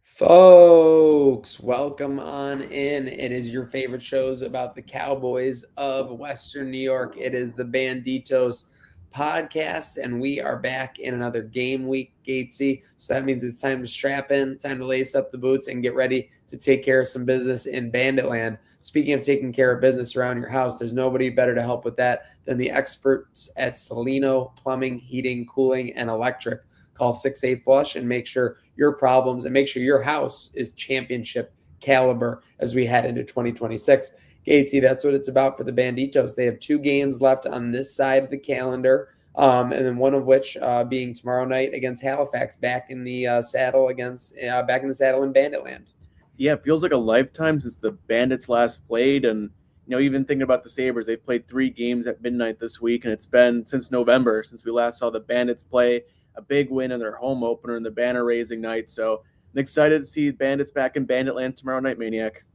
Folks, welcome on in. It is your favorite shows about the Cowboys of Western New York. It is the Banditos Podcast, and we are back in another game week, Gatesy. So that means it's time to strap in, time to lace up the boots, and get ready to take care of some business in Banditland. Speaking of taking care of business around your house, there's nobody better to help with that than the experts at Cellino Plumbing, Heating, Cooling, and Electric. Call 6-8 Flush and make sure your problems and make sure your house is championship caliber as we head into 2026. Gatesy, that's what it's about for the Banditos. They have 2 games left on this side of the calendar, and then one of which being tomorrow night against Halifax, back in the saddle in Banditland. Yeah, it feels like a lifetime since the Bandits last played. And, even thinking about the Sabres, they've played 3 games at midnight this week, and it's been since November since we last saw the Bandits play a big win in their home opener in the banner raising night. So I'm excited to see Bandits back in Banditland tomorrow night, Maniac.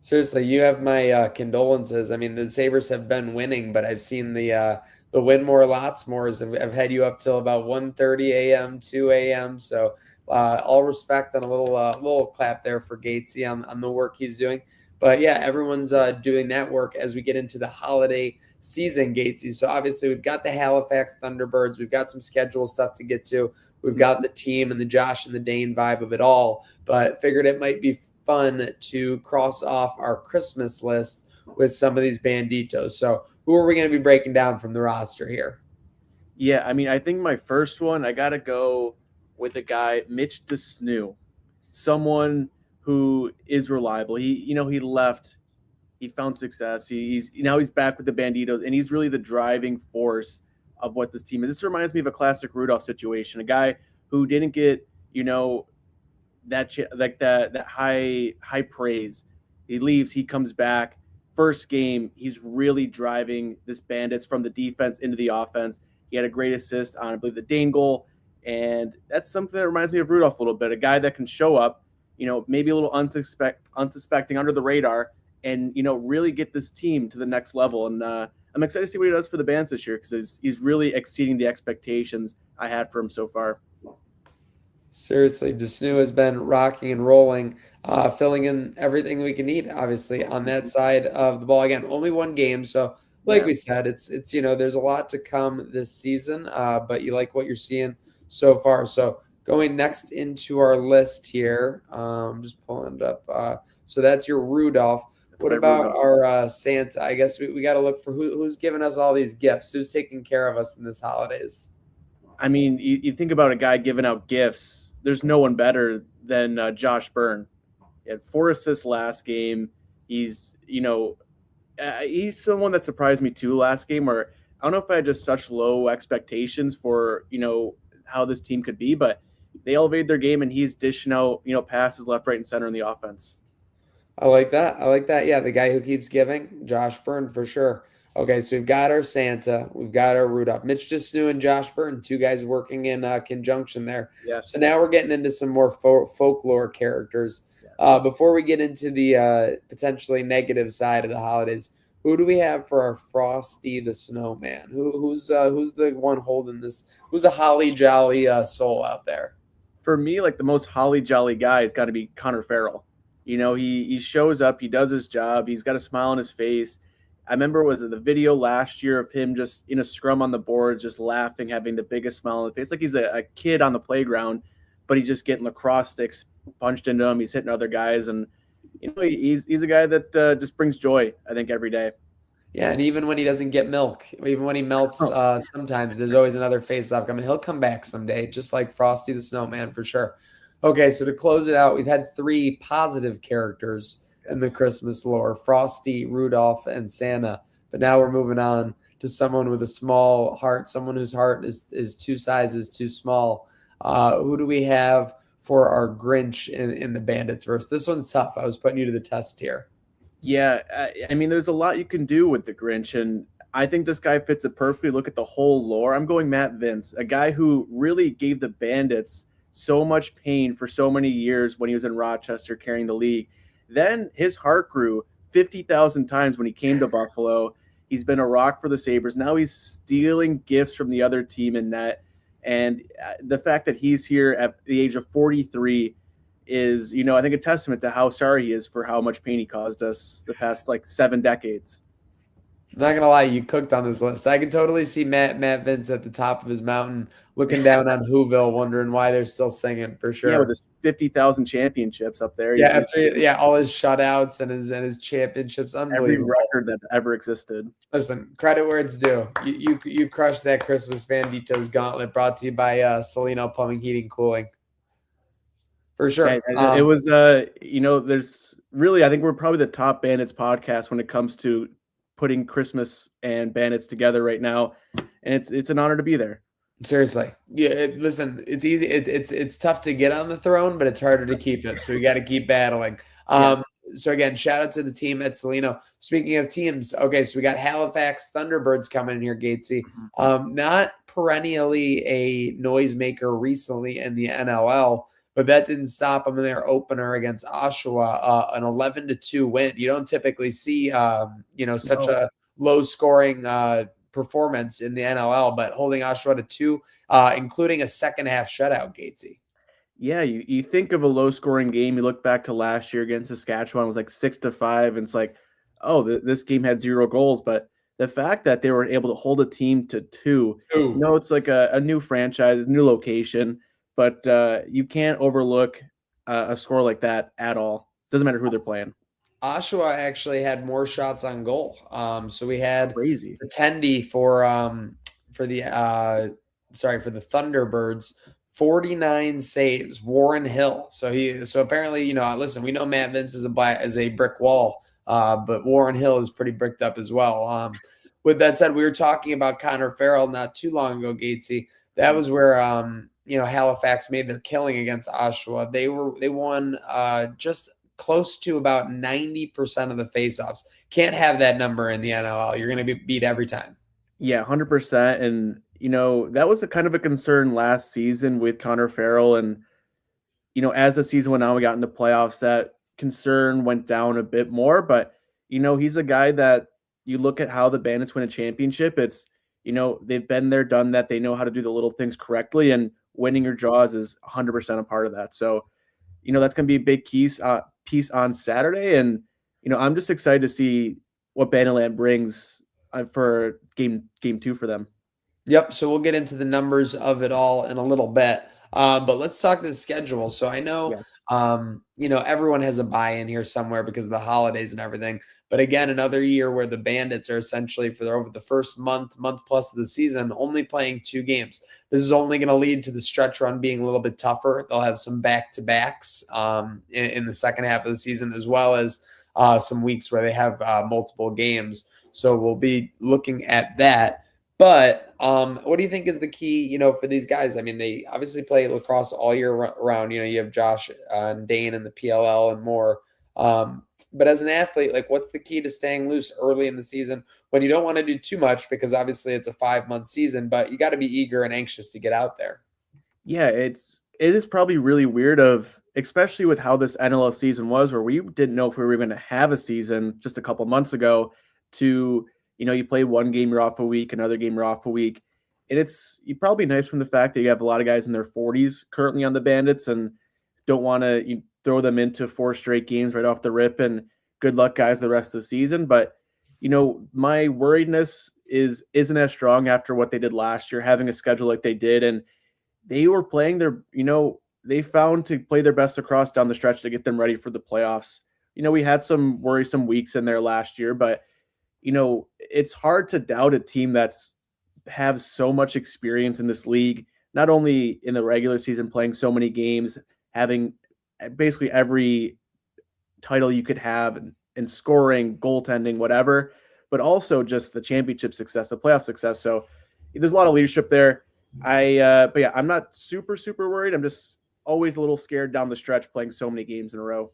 Seriously, you have my condolences. I mean, the Sabres have been winning, but I've seen the win more, lots more. I've had you up till about 1:30 a.m., 2 a.m. So all respect and a little clap there for Gatesy on the work he's doing. But yeah, everyone's doing that work as we get into the holiday season, Gatesy. So obviously we've got the Halifax Thunderbirds. We've got some schedule stuff to get to. We've got the team and the Josh and the Dane vibe of it all. But figured it might be fun to cross off our Christmas list with some of these Banditos. So who are we going to be breaking down from the roster here? Yeah, I think my first one, I got to go with a guy, Mitch DeSnoo, someone who is reliable. He left, he found success. He's back with the Banditos, and he's really the driving force of what this team is. This reminds me of a classic Rudolph situation, a guy who didn't get, that high praise. He leaves, he comes back. First game, he's really driving this Bandits from the defense into the offense. He had a great assist on, I believe, the Dane goal. And that's something that reminds me of Rudolph a little bit, a guy that can show up, maybe a little unsuspecting under the radar and, really get this team to the next level. And I'm excited to see what he does for the Bands this year because he's really exceeding the expectations I had for him so far. Seriously, DeSnoo has been rocking and rolling, filling in everything we can need, obviously, on that side of the ball. Again, only 1 game. So, like we said, it's there's a lot to come this season, but you like what you're seeing so far. So, going next into our list here, just pulling it up. So, that's your Rudolph. What about our Santa? I guess we got to look for who's giving us all these gifts, who's taking care of us in this holidays. You think about a guy giving out gifts. There's no one better than Josh Byrne. He had 4 assists last game. He's someone that surprised me too last game. Where I don't know if I had just such low expectations for how this team could be, but they elevated their game and he's dishing out passes left, right, and center in the offense. I like that. I like that. Yeah, the guy who keeps giving, Josh Byrne for sure. Okay, so we've got our Santa, we've got our Rudolph, Mitch DeSnoo and Josh Byrne, 2 guys working in conjunction there. Yes. So now we're getting into some more folklore characters. Before we get into the potentially negative side of the holidays, who do we have for our Frosty the Snowman? Who's the one holding this? Who's a holly jolly soul out there? For me, like the most holly jolly guy has got to be Connor Farrell. He shows up, he does his job, he's got a smile on his face. I remember was it the video last year of him just in a scrum on the board, just laughing, having the biggest smile on the face, like he's a kid on the playground, but he's just getting lacrosse sticks punched into him. He's hitting other guys, and he's a guy that just brings joy, I think, every day. Yeah, and even when he doesn't get milk, even when he melts, sometimes there's always another face-off coming. He'll come back someday, just like Frosty the Snowman for sure. Okay, so to close it out, we've had 3 positive characters in the Christmas lore: Frosty, Rudolph, and Santa. But now we're moving on to someone with a small heart, someone whose heart is 2 sizes too small. Who do we have for our Grinch in the Bandits verse? This one's tough. I was putting you to the test here. Yeah, there's a lot you can do with the Grinch, and I think this guy fits it perfectly. Look at the whole lore. I'm going Matt Vince, a guy who really gave the Bandits so much pain for so many years when he was in Rochester carrying the league. Then his heart grew 50,000 times when he came to Buffalo. He's been a rock for the Sabres. Now he's stealing gifts from the other team in net. And the fact that he's here at the age of 43 is, I think a testament to how sorry he is for how much pain he caused us the past 7 decades. I'm not gonna lie, you cooked on this list. I can totally see Matt Vince at the top of his mountain, looking down on Whoville, wondering why they're still singing for sure. Yeah, with his 50,000 championships up there. Yeah, all his shutouts and his championships, unbelievable. Every record that ever existed. Listen, credit where it's due. You crushed that Christmas Banditos gauntlet, brought to you by Cellino Plumbing, Heating, Cooling. For sure. Yeah, it was, there's really, I think we're probably the top Bandits podcast when it comes to putting Christmas and Bandits together right now, and it's an honor to be there. Seriously, yeah. Listen, it's easy. It's tough to get on the throne, but it's harder to keep it. So we got to keep battling. Yes. So again, shout out to the team at Cellino. Speaking of teams, okay, so we got Halifax Thunderbirds coming in here, Gatesy. Not perennially a noisemaker recently in the NLL, but that didn't stop them in their opener against Oshawa, an 11-2 win. You don't typically see, such a low-scoring performance in the NLL, but holding Oshawa to 2, including a second-half shutout, Gatesy. Yeah, you think of a low-scoring game. You look back to last year against Saskatchewan, it was 6-5, and it's this game had 0 goals. But the fact that they were able to hold a team to 2, it's like a new franchise, new location, but you can't overlook a score like that at all. Doesn't matter who they're playing. Oshawa actually had more shots on goal. So we had crazy Tendi for the Thunderbirds, 49 saves. Warren Hill. So apparently, listen, we know Matt Vince is a brick wall, but Warren Hill is pretty bricked up as well. With that said, we were talking about Connor Farrell not too long ago, Gatesy. That was where Halifax made their killing against Oshawa. They won just close to about 90% of the faceoffs. Can't have that number in the NLL. You're going to be beat every time. Yeah, 100%. And, that was a kind of a concern last season with Connor Farrell. And, as the season went on, we got in the playoffs, that concern went down a bit more. But, he's a guy that you look at how the Bandits win a championship. It's, they've been there, done that. They know how to do the little things correctly. And winning your draws is 100% a part of that. So, that's going to be a big piece on Saturday. And, I'm just excited to see what Banditlad brings for game 2 for them. Yep. So we'll get into the numbers of it all in a little bit. But let's talk the schedule. So I know, yes. Everyone has a buy-in here somewhere because of the holidays and everything. But again, another year where the Bandits are essentially over the first month plus of the season, only playing 2 games. This is only going to lead to the stretch run being a little bit tougher. They'll have some back-to-backs in the second half of the season, as well as some weeks where they have multiple games. So we'll be looking at that. But what do you think is the key, for these guys? I mean, they obviously play lacrosse all year round. You have Josh and Dane in the PLL and more. But as an athlete, what's the key to staying loose early in the season when you don't want to do too much, because obviously it's a 5-month season, but you got to be eager and anxious to get out there. Yeah, it is probably really weird especially with how this NLL season was, where we didn't know if we were going to have a season just a couple months ago to, you play one game, you're off a week, another game, you're off a week. And you probably nice from the fact that you have a lot of guys in their 40s currently on the Bandits and don't want to throw them into 4 straight games right off the rip, and good luck, guys, the rest of the season. But, my worriedness isn't as strong after what they did last year, having a schedule like they did. And they were playing they found to play their best across down the stretch to get them ready for the playoffs. We had some worrisome weeks in there last year, but, it's hard to doubt a team that's have so much experience in this league, not only in the regular season, playing so many games, having basically every title you could have in scoring, goaltending, whatever, but also just the championship success, the playoff success. So there's a lot of leadership there. But yeah, I'm not super, super worried. I'm just always a little scared down the stretch playing so many games in a row.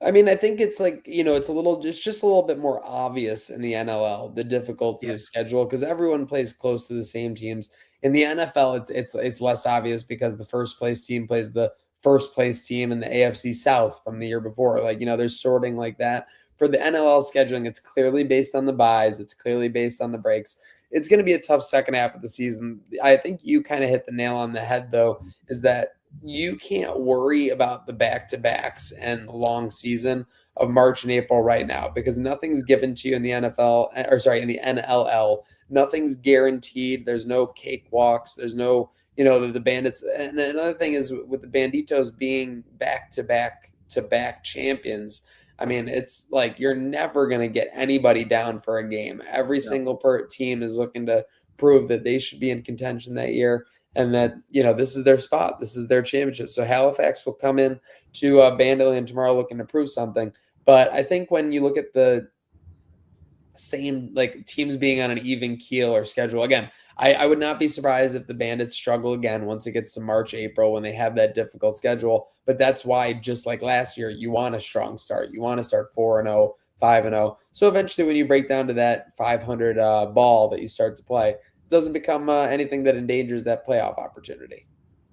I mean, I think it's it's just a little bit more obvious in the NLL, the difficulty of schedule, because everyone plays close to the same teams. In the NFL, it's less obvious because the first place team plays the first place team in the AFC South from the year before. There's sorting like that. For the NLL scheduling, it's clearly based on the buys. It's clearly based on the breaks. It's going to be a tough second half of the season. I think you kind of hit the nail on the head, though, is that you can't worry about the back-to-backs and the long season of March and April right now because nothing's given to you in the NFL, or sorry, in the NLL. Nothing's guaranteed. There's no cakewalks. There's no, the Bandits. And another thing is with the Banditos being back-to-back champions. I mean, it's like you're never going to get anybody down for a game. Every single team is looking to prove that they should be in contention that year and that, this is their spot. This is their championship. So Halifax will come in to Banditlad tomorrow looking to prove something. But I think when you look at the same, like teams being on an even keel or schedule, again, I would not be surprised if the Bandits struggle again once it gets to March, April when they have that difficult schedule. But that's why, just like last year, you want a strong start. You want to start 4-0, 5-0. So eventually when you break down to that 500 ball that you start to play, it doesn't become anything that endangers that playoff opportunity.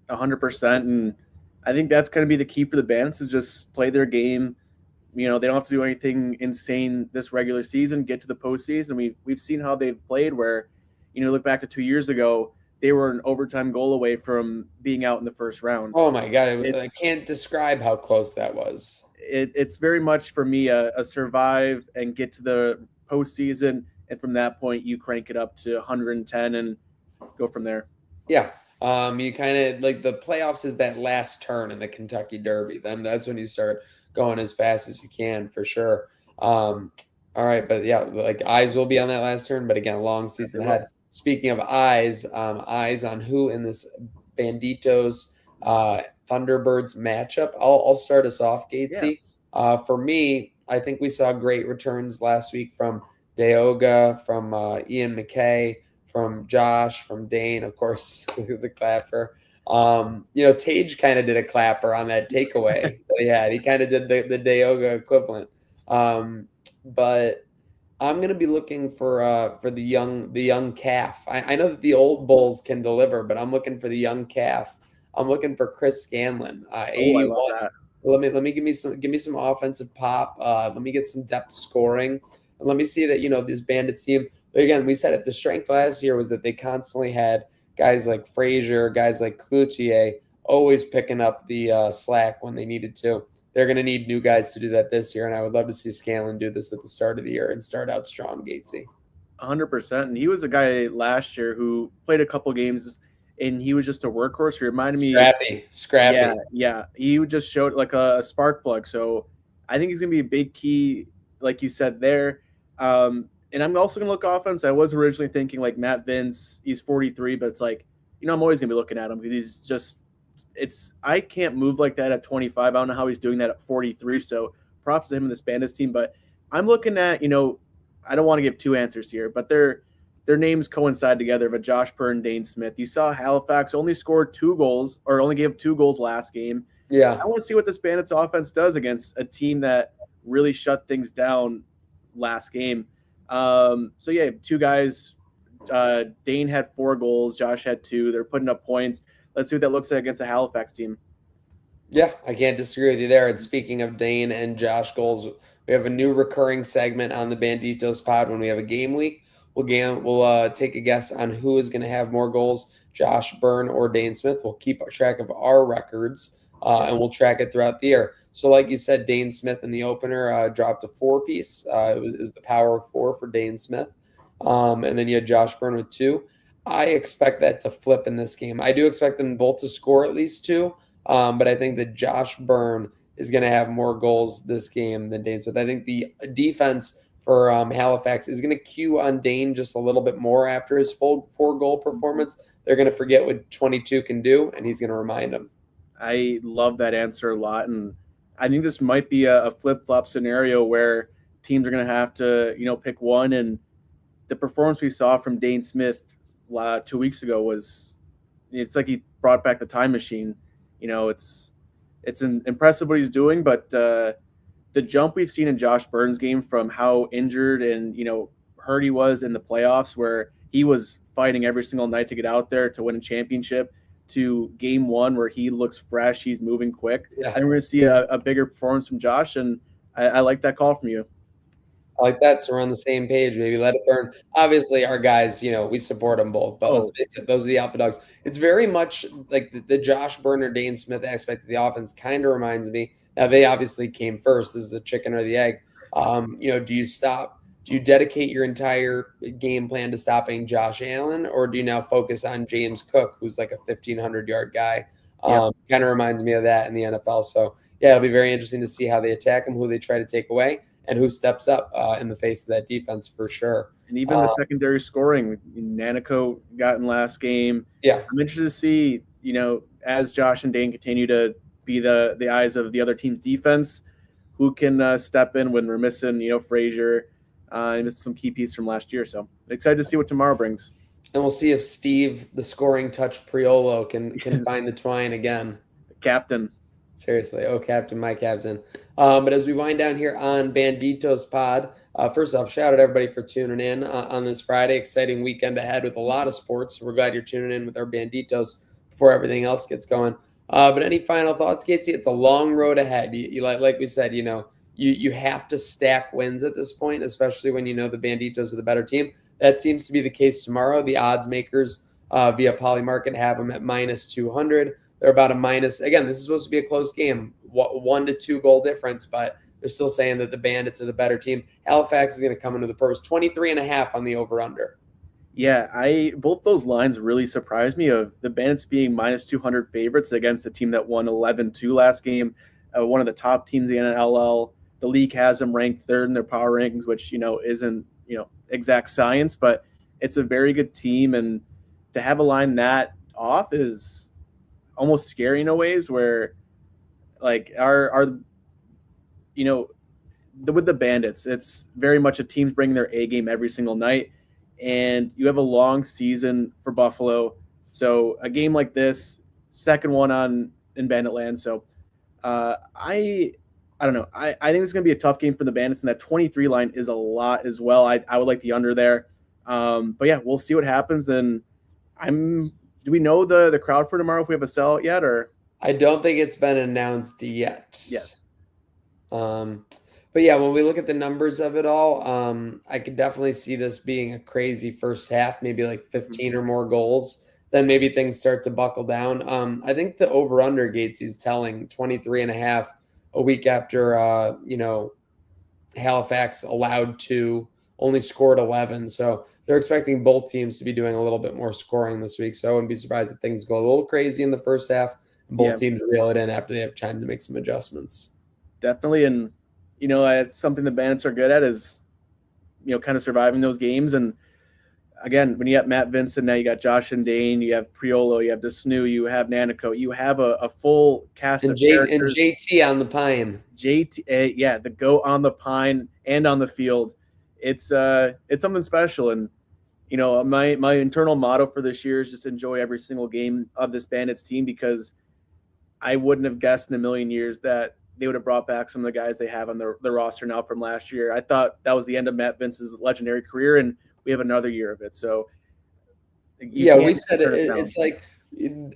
100%. And I think that's going to be the key for the Bandits is just play their game. They don't have to do anything insane this regular season, get to the postseason. We've seen how they've played where, look back to 2 years ago, they were an overtime goal away from being out in the first round. Oh my God. I can't describe how close that was. It's very much for me a survive and get to the postseason. And from that point, you crank it up to 110 and go from there. Yeah. You kind of like the playoffs is that last turn in the Kentucky Derby. Then that's when you start going as fast as you can for sure. All right. But yeah, like eyes will be on that last turn. But again, long season ahead. Speaking of eyes on who in this Banditos Thunderbirds matchup. I'll start us off, Gatesy. Yeah. For me, I think we saw great returns last week from Deoga, from Ian McKay, from Josh, from Dane, of course, the clapper. Tage kind of did a clapper on that takeaway. He kind of did the Deoga equivalent. But I'm going to be looking for the young calf. I know that the old bulls can deliver, but I'm looking for the young calf. I'm looking for Chris Scanlon, 81. Let me give me some offensive pop. Let me get some depth scoring, and let me see that this Bandits team. Again, we said it. The strength last year was that they constantly had guys like Frazier, guys like Cloutier, always picking up the slack when they needed to. They're going to need new guys to do that this year, and I would love to see Scanlon do this at the start of the year and start out strong, Gatesy. 100%. And he was a guy last year who played a couple games, and he was just a workhorse. He reminded me. Scrappy. Yeah. He just showed like a spark plug. So I think he's going to be a big key, like you said there. And I'm also going to look offense. I was originally thinking like Matt Vince. He's 43, but it's like, I'm always going to be looking at him because he's just – I can't move like that at 25. I don't know how he's doing that at 43. So props to him and this Bandits team. But I'm looking at, I don't want to give two answers here, but their names coincide together. But Josh Byrne, Dane Smith. You saw Halifax only scored 2 goals or only gave 2 goals last game. Yeah. I want to see what this Bandits offense does against a team that really shut things down last game. So yeah, 2 guys. Dane had 4 goals. Josh had 2. They're putting up points. Let's see what that looks like against a Halifax team. Yeah, I can't disagree with you there. And speaking of Dane and Josh goals, we have a new recurring segment on the Banditos pod when we have a game week. We'll take a guess on who is going to have more goals, Josh Byrne or Dane Smith. We'll keep track of our records, and we'll track it throughout the year. So like you said, Dane Smith in the opener dropped a 4-piece. It was the power of 4 for Dane Smith. And then you had Josh Byrne with 2. I expect that to flip in this game. I do expect them both to score at least 2, but I think that Josh Byrne is going to have more goals this game than Dane Smith. I think the defense for Halifax is going to cue on Dane just a little bit more after his full 4-goal performance. They're going to forget what 22 can do, and he's going to remind them. I love that answer a lot, and I think this might be a flip-flop scenario where teams are going to have to, pick one, and the performance we saw from Dane Smith 2 weeks ago it's like he brought back the time machine. It's impressive what he's doing, but the jump we've seen in Josh Byrne's game from how injured and hurt he was in the playoffs, where he was fighting every single night to get out there to win a championship, to game 1 where he looks fresh, he's moving quick. Yeah. I think we're going to see a bigger performance from Josh, and I like that call from you. I like that. So we're on the same page. Maybe let it burn. Obviously, our guys, we support them both. But let's Oh, face it, those are the alpha dogs. It's very much like the Josh Burner, Dane Smith aspect of the offense. Kind of reminds me. Now they obviously came first. This is the chicken or the egg. Do you stop? Do you dedicate your entire game plan to stopping Josh Allen, or do you now focus on James Cook, who's like a 1,500-yard guy? yep. Kind of reminds me of that in the NFL. So yeah, it'll be very interesting to see how they attack him, who they try to take away, and who steps up in the face of that defense for sure. And even the secondary scoring, Nanico got in last game. Yeah. I'm interested to see, as Josh and Dane continue to be the eyes of the other team's defense, who can step in when we're missing, Frazier, and some key pieces from last year. So excited to see what tomorrow brings. And we'll see if Steve, the scoring touch Priolo, can find the twine again. The captain. Seriously. Oh, captain, my captain. But as we wind down here on Banditos Pod, first off, shout out everybody for tuning in on this Friday. Exciting weekend ahead with a lot of sports. So we're glad you're tuning in with our Banditos before everything else gets going. But any final thoughts, Gatesy? It's a long road ahead. You like we said, you have to stack wins at this point, especially when the Banditos are the better team. That seems to be the case tomorrow. The odds makers via Polymarket have them at -200. They're about a minus. Again, this is supposed to be a close game, 1 to 2 goal difference, but they're still saying that the Bandits are the better team. Halifax is going to come into the purse, 23.5 on the over-under. Yeah, both those lines really surprised me, of the Bandits being -200 favorites against a team that won 11-2 last game, one of the top teams in the NLL. The league has them ranked third in their power rankings, which isn't exact science, but it's a very good team, and to have a line that off is almost scary in a ways, where like with the Bandits, it's very much a team's bringing their A game every single night, and you have a long season for Buffalo. So a game like this, second one in Banditland. So I don't know. I think it's going to be a tough game for the Bandits, and that 23 line is a lot as well. I would like the under there. But yeah, we'll see what happens. And do we know the crowd for tomorrow if we have a sellout yet, or? I don't think it's been announced yet. Yes. But yeah, when we look at the numbers of it all, I could definitely see this being a crazy first half, maybe like 15 or more goals. Then maybe things start to buckle down. I think the over-under Gatesy is telling 23.5 a week after, Halifax allowed to, only scored 11. So they're expecting both teams to be doing a little bit more scoring this week. So I wouldn't be surprised if things go a little crazy in the first half and both teams reel it in after they have time to make some adjustments. Definitely. And, it's something the Bandits are good at, is, kind of surviving those games. And again, when you have Matt Vincent, now you got Josh and Dane, you have Priolo, you have Desnu, you have Nanico, you have a full cast of characters. And JT on the pine. JT, the goat on the pine and on the field. It's something special. And, my internal motto for this year is just enjoy every single game of this Bandits team, because I wouldn't have guessed in a million years that they would have brought back some of the guys they have on their roster now from last year. I thought that was the end of Matt Vince's legendary career, and we have another year of it. So yeah, we said it's like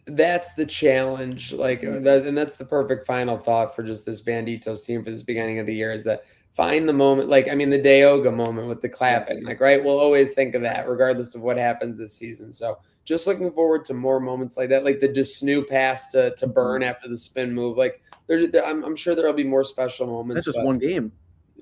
that's the challenge, and that's the perfect final thought for just this Banditos team for this beginning of the year, is that find the moment, the Deoga moment with the clapping, right? We'll always think of that regardless of what happens this season. So just looking forward to more moments like that, like the Desnu pass to Burn after the spin move. I'm sure there'll be more special moments. That's just one game.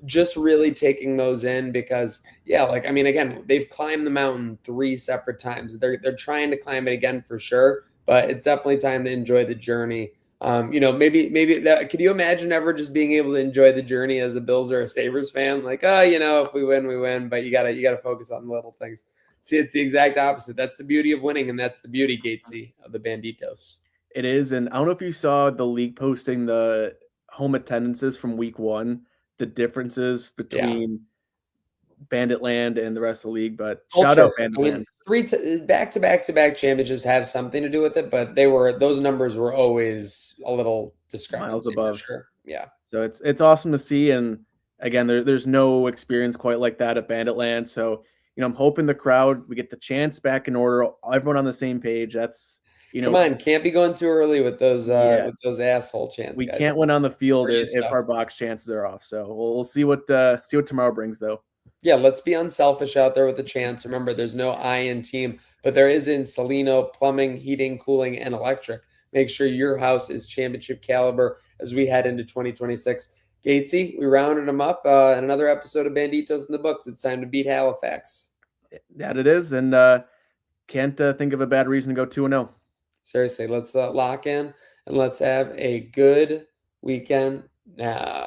Just really taking those in, because again, they've climbed the mountain 3 separate times. They're trying to climb it again for sure, but it's definitely time to enjoy the journey. Maybe that, could you imagine ever just being able to enjoy the journey as a Bills or a Sabres fan? If we win, we win, but you gotta focus on the little things. See, it's the exact opposite. That's the beauty of winning, and that's the beauty, Gatesy, of the Banditos. It is, and I don't know if you saw the league posting the home attendances from week 1, the differences between Banditland and the rest of the league, but shout out Banditland. 3 back-to-back championships have something to do with it, but those numbers were always a little discrepancy, miles above. For sure. Yeah. So it's awesome to see, and again, there's no experience quite like that at Banditland. So I'm hoping the crowd, we get the chants back in order, everyone on the same page. That's Come on, can't be going too early with those asshole chants. We guys. can't win on the field Or you if suck. our box chances are off. So we'll see what tomorrow brings, though. Yeah, let's be unselfish out there with the chants. Remember, there's no I in team, but there is in Cellino, plumbing, heating, cooling, and electric. Make sure your house is championship caliber as we head into 2026. Gatesy, we rounded them up in another episode of Banditos in the books. It's time to beat Halifax. That it is, and can't think of a bad reason to go 2-0. Seriously, let's lock in and let's have a good weekend now.